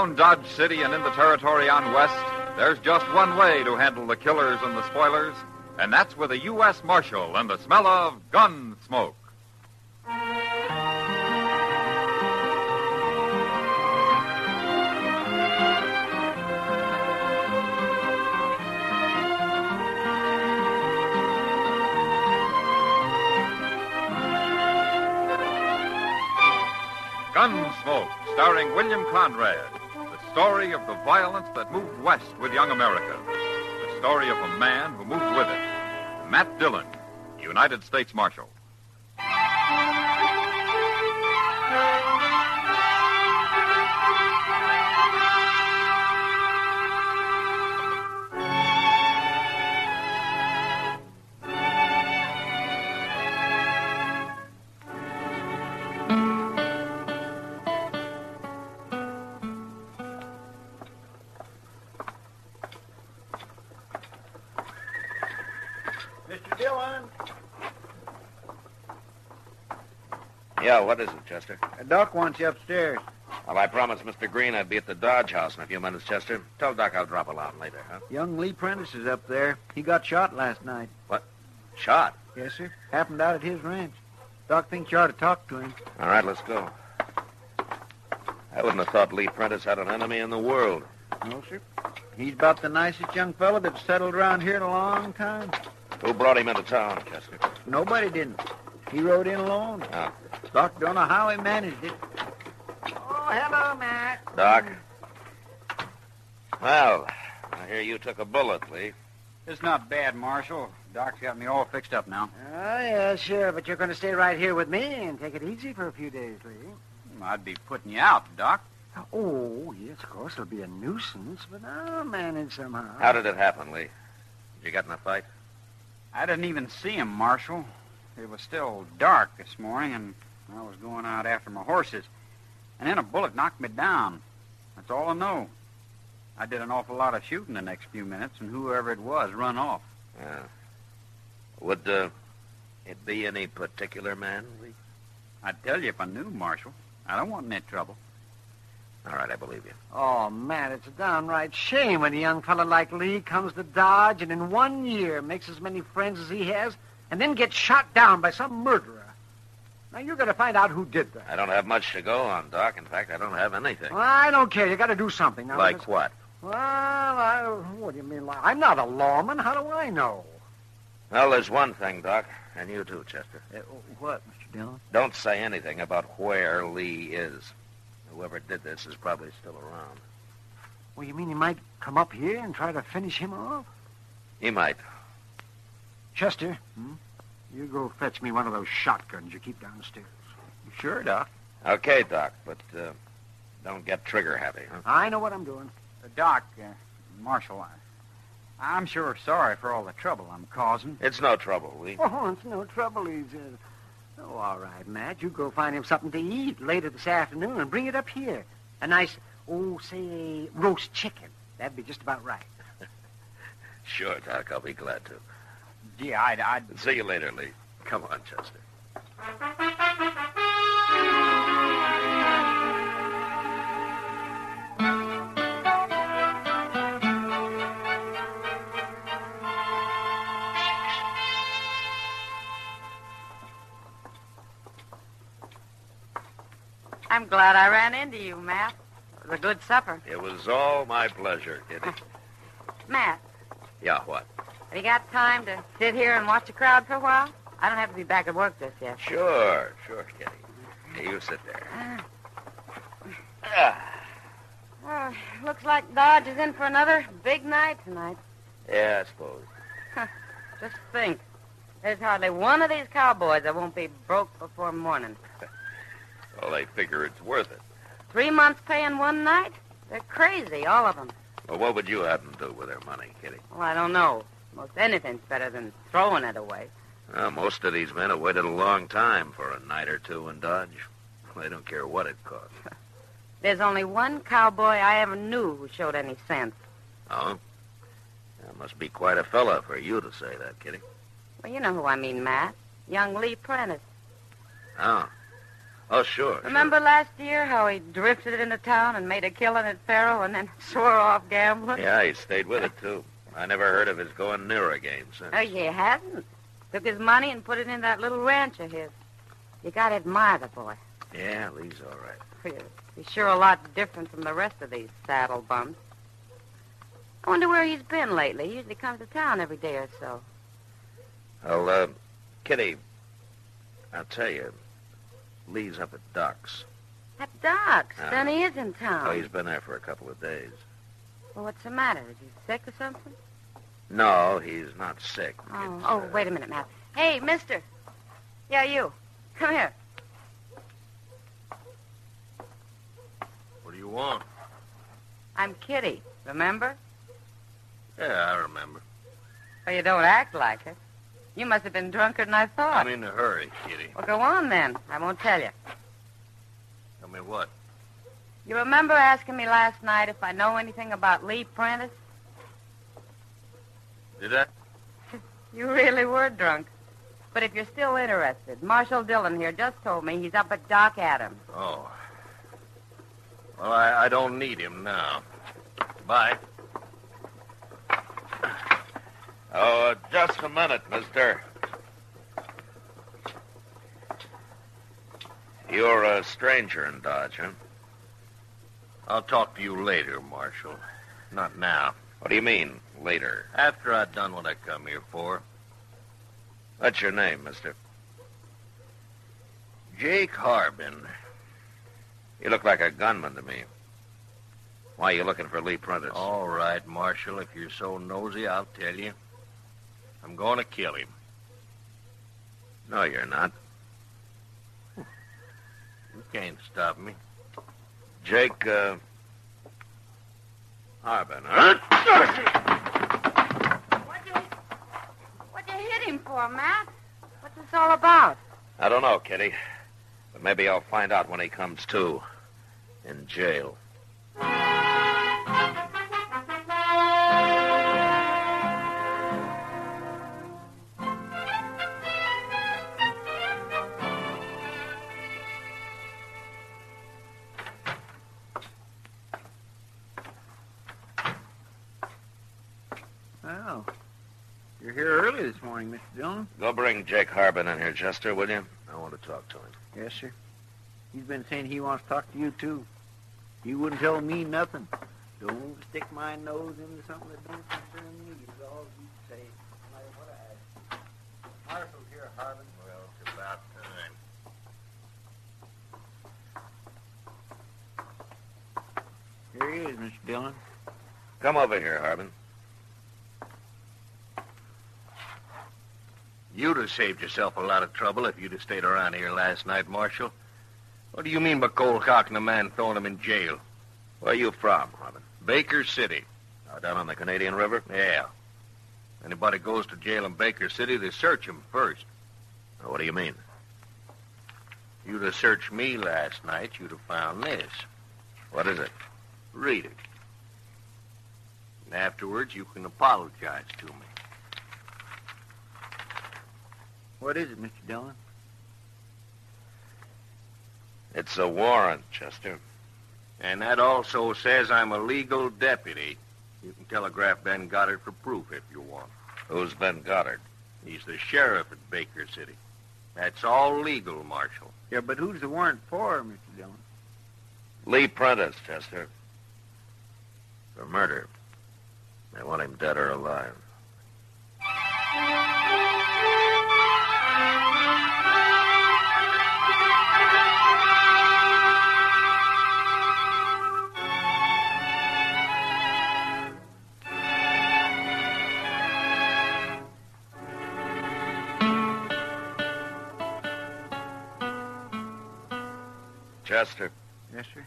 Around Dodge City and in the territory on west, there's just one way to handle the killers and the spoilers, and that's with a U.S. Marshal and the smell of Gunsmoke. Gunsmoke, starring William Conrad. The story of the violence that moved west with young America. The story of a man who moved with it. Matt Dillon, United States Marshal. Mr. Dillon. Yeah, what is it, Chester? Doc wants you upstairs. Well, I promised Mr. Green I'd be at the Dodge House in a few minutes, Chester. Tell Doc I'll drop along later, huh? Young Lee Prentiss is up there. He got shot last night. What? Shot? Yes, sir. Happened out at his ranch. Doc thinks you ought to talk to him. All right, let's go. I wouldn't have thought Lee Prentiss had an enemy in the world. No, sir. He's about the nicest young fellow that's settled around here in a long time. Who brought him into town, Chester? Nobody didn't. He rode in alone. Oh. Doc don't know how he managed it. Oh, hello, Matt. Doc? Well, I hear you took a bullet, Lee. It's not bad, Marshal. Doc's got me all fixed up now. Oh, yeah, sure, but you're going to stay right here with me and take it easy for a few days, Lee. I'd be putting you out, Doc. Oh, yes, of course, it'll be a nuisance, but I'll manage somehow. How did it happen, Lee? Did you get in a fight? I didn't even see him, Marshal. It was still dark this morning, and I was going out after my horses. And then a bullet knocked me down. That's all I know. I did an awful lot of shooting the next few minutes, and whoever it was run off. Yeah. Would it be any particular man, Lee? I'd tell you if I knew, Marshal. I don't want any trouble. All right, I believe you. Oh, Matt, it's a downright shame when a young fellow like Lee comes to Dodge and in 1 year makes as many friends as he has and then gets shot down by some murderer. Now, you're going to find out who did that. I don't have much to go on, Doc. In fact, I don't have anything. Well, I don't care. You got to do something. Now, like what? Well, what do you mean? I'm not a lawman. How do I know? Well, there's one thing, Doc, and you too, Chester. What, Mr. Dillon? Don't say anything about where Lee is. Whoever did this is probably still around. Well, you mean he might come up here and try to finish him off? He might. Chester, you go fetch me one of those shotguns you keep downstairs. Sure, Doc. Okay, Doc, but don't get trigger-happy, huh? I know what I'm doing. Doc, Marshal, I'm sure sorry for all the trouble I'm causing. It's no trouble, Lee. Oh, it's no trouble, he says. Oh, all right, Matt. You go find him something to eat later this afternoon and bring it up here. A nice, say, roast chicken. That'd be just about right. Sure, Doc. I'll be glad to. Gee, I'd... See you later, Lee. Come on, Chester. I'm glad I ran into you, Matt. It was a good supper. It was all my pleasure, Kitty. Matt, Yeah, what? have you got time to sit here and watch the crowd for a while? I don't have to be back at work just yet. Sure, Kitty. Hey, you sit there. Well, looks like Dodge is in for another big night tonight. Yeah, I suppose. Just think. There's hardly one of these cowboys that won't be broke before morning. Well, they figure it's worth it. 3 months pay in one night? They're crazy, all of them. Well, what would you have them do with their money, Kitty? Well, I don't know. Most anything's better than throwing it away. Well, most of these men have waited a long time for a night or two in Dodge. They don't care what it costs. There's only one cowboy I ever knew who showed any sense. Oh? That must be quite a fella for you to say that, Kitty. Well, you know who I mean, Matt. Young Lee Prentiss. Oh. Oh, sure. Remember last year how he drifted into town and made a killing at Faro and then swore off gambling? Yeah, he stayed with it, too. I never heard of his going near a game since. Oh, he hasn't. Took his money and put it in that little ranch of his. You gotta admire the boy. Yeah, Lee's all right. He's sure a lot different from the rest of these saddle bums. I wonder where he's been lately. He usually comes to town every day or so. Well, Kitty, I'll tell you, Lee's up at Doc's. At Doc's? Then he is in town. Oh, he's been there for a couple of days. Well, what's the matter? Is he sick or something? No, he's not sick. Oh, wait a minute, Matt. Hey, mister. Yeah, you. Come here. What do you want? I'm Kitty, remember? Yeah, I remember. Well, you don't act like it. You must have been drunker than I thought. I'm in a hurry, Kitty. Well, go on then. I won't tell you. Tell me what? You remember asking me last night if I know anything about Lee Prentiss? Did I? You really were drunk. But if you're still interested, Marshal Dillon here just told me he's up at Doc Adams. Oh. Well, I don't need him now. Bye. Oh, just a minute, mister. You're a stranger in Dodge, huh? I'll talk to you later, Marshal. Not now. What do you mean, later? After I've done what I come here for. What's your name, mister? Jake Harbin. You look like a gunman to me. Why are you looking for Lee Prentiss? All right, Marshal. If you're so nosy, I'll tell you. I'm going to kill him. No, you're not. You can't stop me. Jake, Harbin, huh? What'd you hit him for, Matt? What's this all about? I don't know, Kitty. But maybe I'll find out when he comes to. In jail. Well, you're here early this morning, Mr. Dillon. Go bring Jake Harbin in here, Chester, will you? I want to talk to him. Yes, sir. He's been saying he wants to talk to you, too. He wouldn't tell me nothing. Don't stick my nose into something that don't concern me, is all he'd say. No matter what I ask. Marshal's here, Harbin. Well, it's about time. Here he is, Mr. Dillon. Come over here, Harbin. You'd have saved yourself a lot of trouble if you'd have stayed around here last night, Marshal. What do you mean by cold cocking a man, throwing him in jail? Where are you from, Harbin? Baker City. Down on the Canadian River? Yeah. Anybody goes to jail in Baker City, they search him first. What do you mean? You'd have searched me last night, you'd have found this. What is it? Read it. And afterwards, you can apologize to me. What is it, Mr. Dillon? It's a warrant, Chester. And that also says I'm a legal deputy. You can telegraph Ben Goddard for proof if you want. Who's Ben Goddard? He's the sheriff at Baker City. That's all legal, Marshal. Yeah, but who's the warrant for, Mr. Dillon? Lee Prentiss, Chester. For murder. They want him dead or alive. Chester, Yes, sir.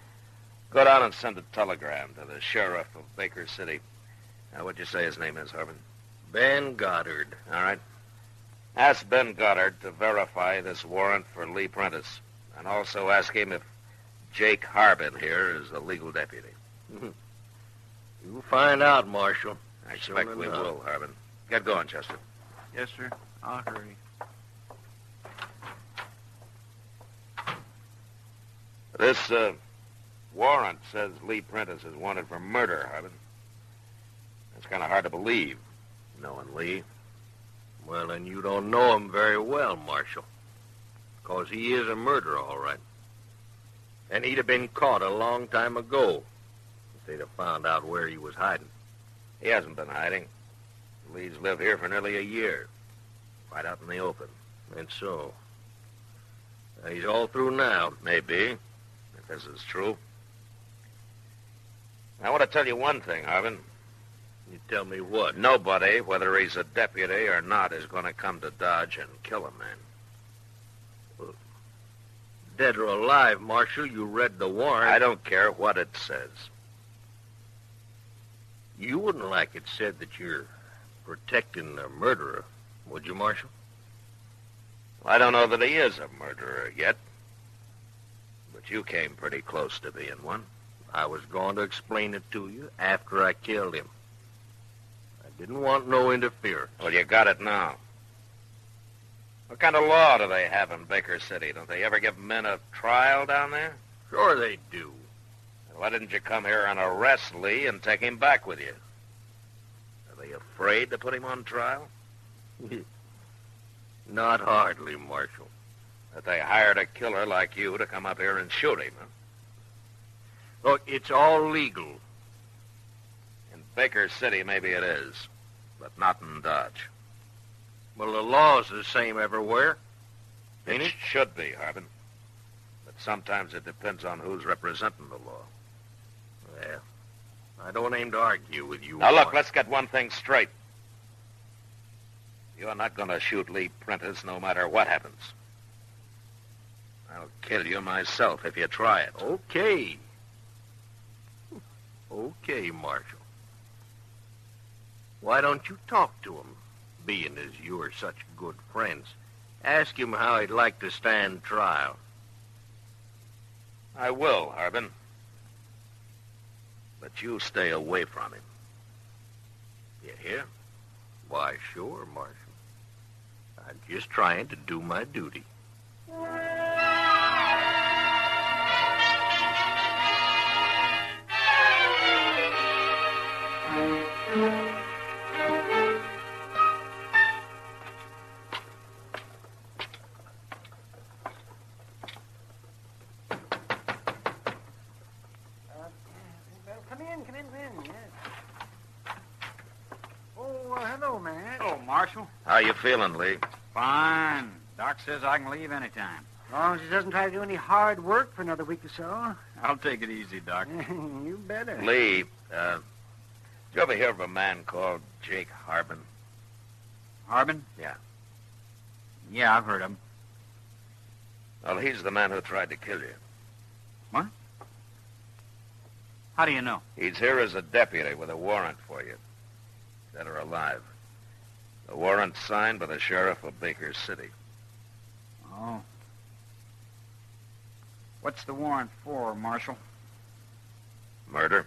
go down and send a telegram to the sheriff of Baker City. Now, what'd you say his name is, Harbin? Ben Goddard. All right. Ask Ben Goddard to verify this warrant for Lee Prentiss. And also ask him if Jake Harbin here is a legal deputy. You'll find out, Marshal. I expect Soon we enough. will, Harbin. Get going, Chester. Yes, sir. I'll hurry. This warrant says Lee Prentiss is wanted for murder, Harbin. It's kind of hard to believe, knowing Lee. Well, then you don't know him very well, Marshal. Because he is a murderer, all right. And he'd have been caught a long time ago if they'd have found out where he was hiding. He hasn't been hiding. Lee's lived here for nearly a year. Right out in the open. And so, he's all through now. Maybe, if this is true. I want to tell you one thing, Harbin. You tell me what? Nobody, whether he's a deputy or not, is going to come to Dodge and kill a man. Well, dead or alive, Marshal, you read the warrant. I don't care what it says. You wouldn't like it said that you're protecting a murderer, would you, Marshal? I don't know that he is a murderer yet. But you came pretty close to being one. I was going to explain it to you after I killed him. I didn't want no interference. Well, you got it now. What kind of law do they have in Baker City? Don't they ever give men a trial down there? Sure they do. Why didn't you come here and arrest Lee and take him back with you? Are they afraid to put him on trial? Not hardly, Marshal. That they hired a killer like you to come up here and shoot him, huh? Look, it's all legal. In Baker City, maybe it is, but not in Dodge. Well, the law's the same everywhere, ain't it? Should be, Harbin. But sometimes it depends on who's representing the law. Well, I don't aim to argue with you. Now, look, let's get one thing straight. You're not going to shoot Lee Prentiss no matter what happens. I'll kill you myself if you try it. Okay. Okay, Marshal. Why don't you talk to him, being as you are such good friends? Ask him how he'd like to stand trial. I will, Harbin. But you stay away from him. You hear? Why, sure, Marshal. I'm just trying to do my duty. Come in, yes. Oh, hello, Matt. Hello, Marshal. How you feeling, Lee? Fine. Doc says I can leave anytime. As long as he doesn't try to do any hard work for another week or so. I'll take it easy, Doc. You better. Lee, did you ever hear of a man called Jake Harbin? Harbin? Yeah. Yeah, I've heard of him. Well, he's the man who tried to kill you. What? How do you know? He's here as a deputy with a warrant for you. Dead or alive. The warrant's signed by the sheriff of Baker City. Oh. What's the warrant for, Marshal? Murder.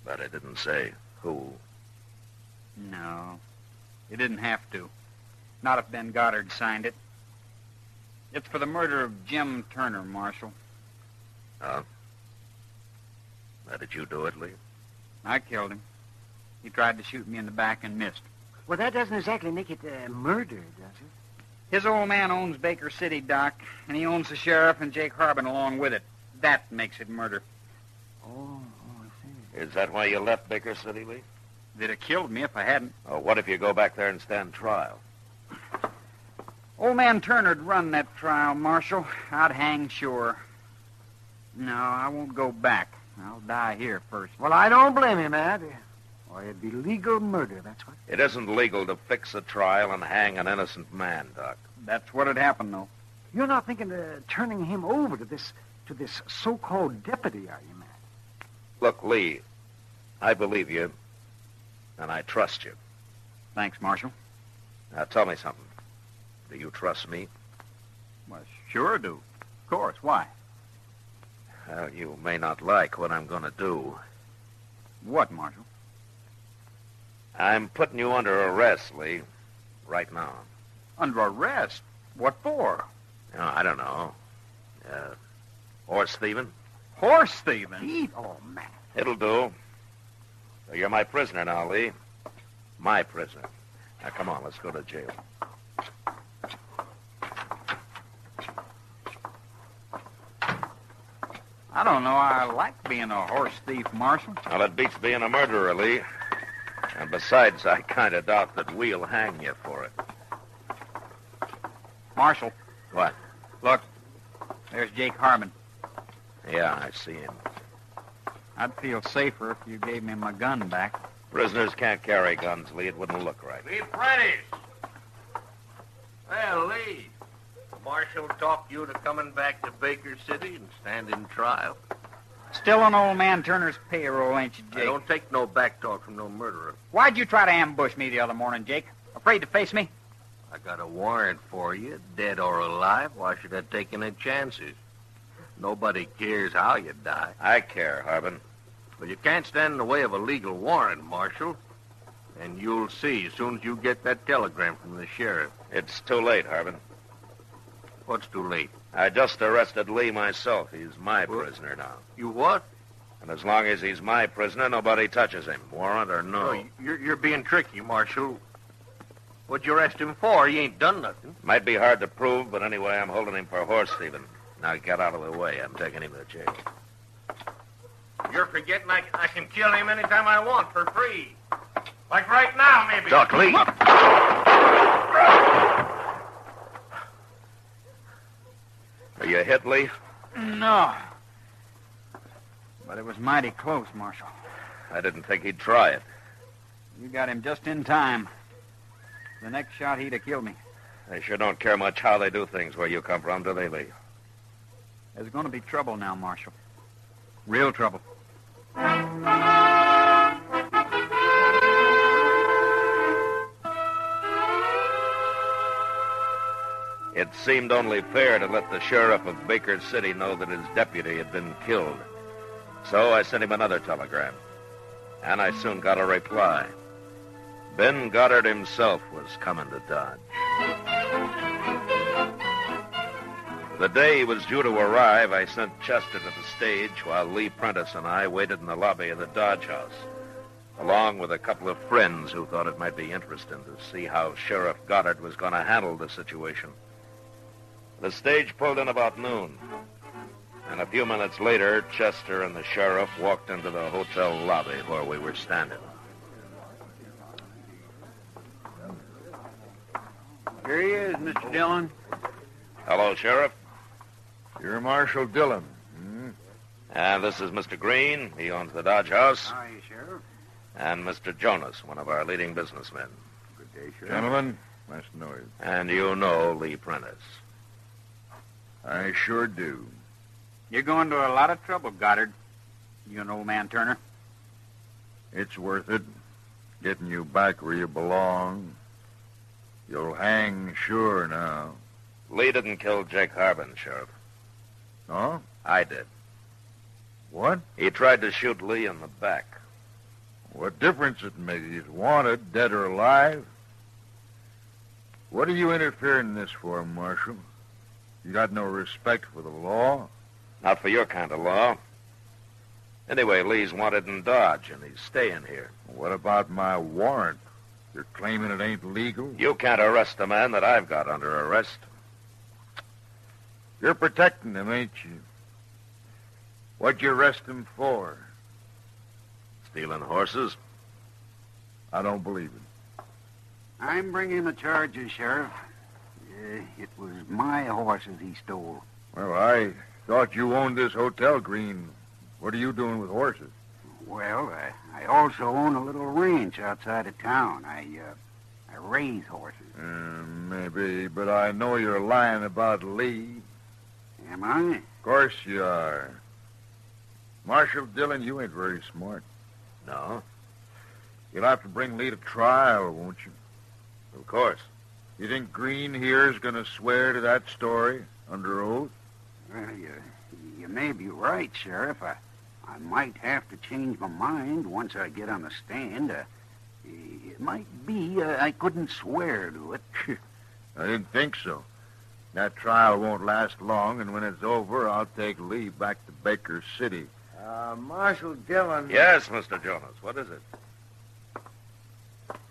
But it didn't say who. No. It didn't have to. Not if Ben Goddard signed it. It's for the murder of Jim Turner, Marshal. Oh? How did you do it, Lee? I killed him. He tried to shoot me in the back and missed. Well, that doesn't exactly make it murder, does it? His old man owns Baker City, Doc, and he owns the sheriff and Jake Harbin along with it. That makes it murder. Oh, I see. Is that why you left Baker City, Lee? They'd have killed me if I hadn't. Oh, what if you go back there and stand trial? Old man Turner'd run that trial, Marshal. I'd hang sure. No, I won't go back. I'll die here first. Well, I don't blame him, Matt. Or it'd be legal murder, that's what. It isn't legal to fix a trial and hang an innocent man, Doc. That's what'd happen, though. You're not thinking of turning him over to this so-called deputy, are you, Matt? Look, Lee, I believe you, and I trust you. Thanks, Marshal. Now, tell me something. Do you trust me? Well, sure do. Of course. Why? Well, you may not like what I'm going to do. What, Marshal? I'm putting you under arrest, Lee, right now. Under arrest? What for? I don't know. Horse thieving. Horse thieving? Thief? Oh, Matt. It'll do. So you're my prisoner now, Lee. My prisoner. Now, come on, let's go to jail. I don't know. I like being a horse thief, Marshal. Well, it beats being a murderer, Lee. And besides, I kind of doubt that we'll hang you for it. Marshal. What? Look, there's Jake Harbin. Yeah, I see him. I'd feel safer if you gave me my gun back. Prisoners can't carry guns, Lee. It wouldn't look right. Lee Prentiss! Well, Lee, Marshal talked you to coming back to Baker City and standing trial. Still on old man Turner's payroll, ain't you, Jake? I don't take no back talk from no murderer. Why'd you try to ambush me the other morning, Jake? Afraid to face me? I got a warrant for you, dead or alive. Why should I take any chances? Nobody cares how you die. I care, Harbin. But you can't stand in the way of a legal warrant, Marshal. And you'll see as soon as you get that telegram from the sheriff. It's too late, Harbin. What's too late? I just arrested Lee myself. He's my prisoner now. You what? And as long as he's my prisoner, nobody touches him, warrant or no. Oh, you're being tricky, Marshal. What'd you arrest him for? He ain't done nothing. Might be hard to prove, but anyway, I'm holding him for horse thieving. Now get out of the way. I'm taking him to jail. You're forgetting I can kill him anytime I want for free. Like right now, maybe. Duck, Lee. Are you hit, Lee? No. But it was mighty close, Marshal. I didn't think he'd try it. You got him just in time. The next shot, he'd have killed me. They sure don't care much how they do things where you come from, do they, Lee? There's going to be trouble now, Marshal. Real trouble. It seemed only fair to let the sheriff of Baker City know that his deputy had been killed. So I sent him another telegram. And I soon got a reply. Ben Goddard himself was coming to Dodge. The day he was due to arrive, I sent Chester to the stage while Lee Prentiss and I waited in the lobby of the Dodge House, along with a couple of friends who thought it might be interesting to see how Sheriff Goddard was going to handle the situation. The stage pulled in about noon, and a few minutes later, Chester and the sheriff walked into the hotel lobby where we were standing. Here he is, Mr. Dillon. Hello, Sheriff. You're Marshal Dillon. And this is Mr. Green. He owns the Dodge House. How are you, Sheriff? And Mr. Jonas, one of our leading businessmen. Good day, Sheriff. Gentlemen, nice to know you. And you know Lee Prentiss. I sure do. You're going to a lot of trouble, Goddard. You and old man Turner. It's worth it. Getting you back where you belong. You'll hang sure now. Lee didn't kill Jake Harbin, Sheriff. No? I did. What? He tried to shoot Lee in the back. What difference it makes? He's wanted, dead or alive. What are you interfering in this for, Marshal? You got no respect for the law? Not for your kind of law. Anyway, Lee's wanted in Dodge, and he's staying here. What about my warrant? You're claiming it ain't legal? You can't arrest a man that I've got under arrest. You're protecting him, ain't you? What'd you arrest him for? Stealing horses? I don't believe it. I'm bringing the charges, Sheriff. It was my horses he stole. Well, I thought you owned this hotel, Green. What are you doing with horses? Well, I also own a little ranch outside of town. I raise horses. Maybe, but I know you're lying about Lee. Am I? Of course you are. Marshal Dillon, you ain't very smart. No, You'll have to bring Lee to trial, won't you? of course. You think Green here is going to swear to that story under oath? Well, you may be right, Sheriff. I might have to change my mind once I get on the stand. It might be I couldn't swear to it. I didn't think so. That trial won't last long, and when it's over, I'll take Lee back to Baker City. Marshal Dillon. Yes, Mr. Jonas. What is it?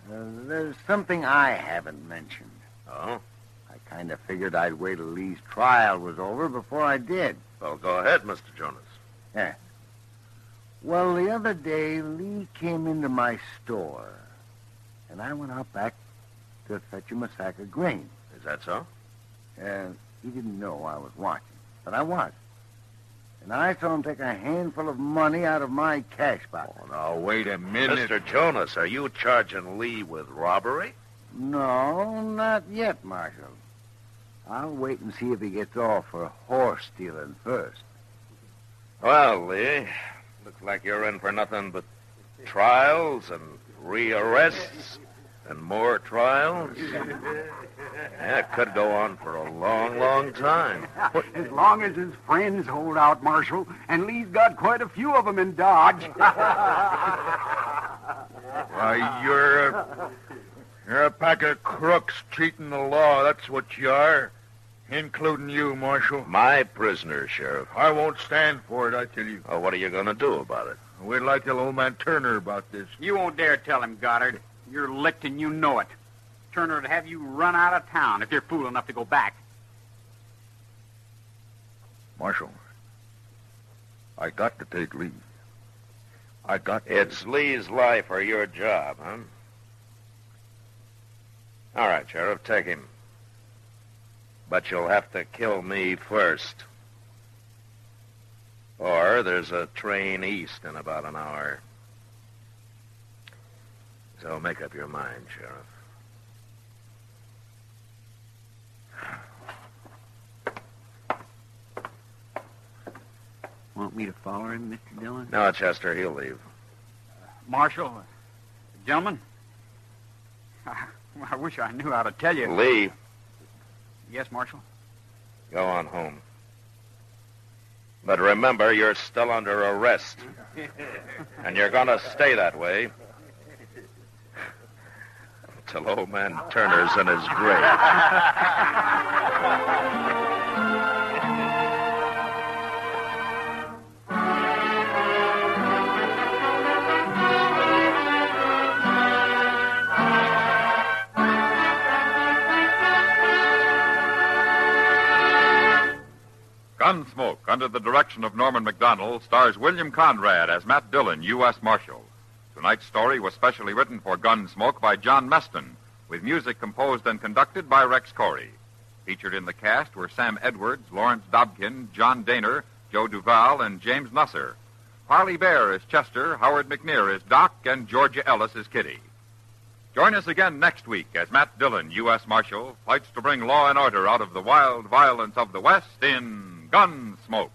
There's something I haven't mentioned. Oh? I kind of figured I'd wait till Lee's trial was over before I did. Well, go ahead, Mr. Jonas. Yeah. Well, the other day, Lee came into my store, and I went out back to fetch him a sack of grain. Is that so? And he didn't know I was watching, but I was. And I saw him take a handful of money out of my cash box. Oh, now, wait a minute. Mr. Jonas, are you charging Lee with robbery? No, not yet, Marshal. I'll wait and see if he gets off for horse stealing first. Well, Lee, looks like you're in for nothing but trials and rearrests and more trials. Yeah, it could go on for a long, long time. As long as his friends hold out, Marshal, and Lee's got quite a few of them in Dodge. Why, you're a pack of crooks cheating the law. That's what you are, including you, Marshal. My prisoner, Sheriff. I won't stand for it, I tell you. Oh, what are you going to do about it? Wait till I tell old man Turner about this. You won't dare tell him, Goddard. You're licked and you know it. Turner would have you run out of town if you're fool enough to go back. Marshal, I got to take Lee. I got to. It's Lee's life or your job, huh? All right, Sheriff, take him. But you'll have to kill me first. Or there's a train east in about an hour. So make up your mind, Sheriff. Want me to follow him, Mr. Dillon? No, Chester, he'll leave. Marshal, gentlemen, I wish I knew how to tell you. Lee, Yes, Marshal? go on home. But remember, you're still under arrest. And you're going to stay that way till old man Turner's in his grave. Gunsmoke, under the direction of Norman MacDonald, stars William Conrad as Matt Dillon, U.S. Marshal. Tonight's story was specially written for Gunsmoke by John Meston, with music composed and conducted by Rex Corey. Featured in the cast were Sam Edwards, Lawrence Dobkin, John Daner, Joe Duval, and James Nusser. Harley Bear is Chester, Howard McNear is Doc, and Georgia Ellis is Kitty. Join us again next week as Matt Dillon, U.S. Marshal, fights to bring law and order out of the wild violence of the West in Gunsmoke.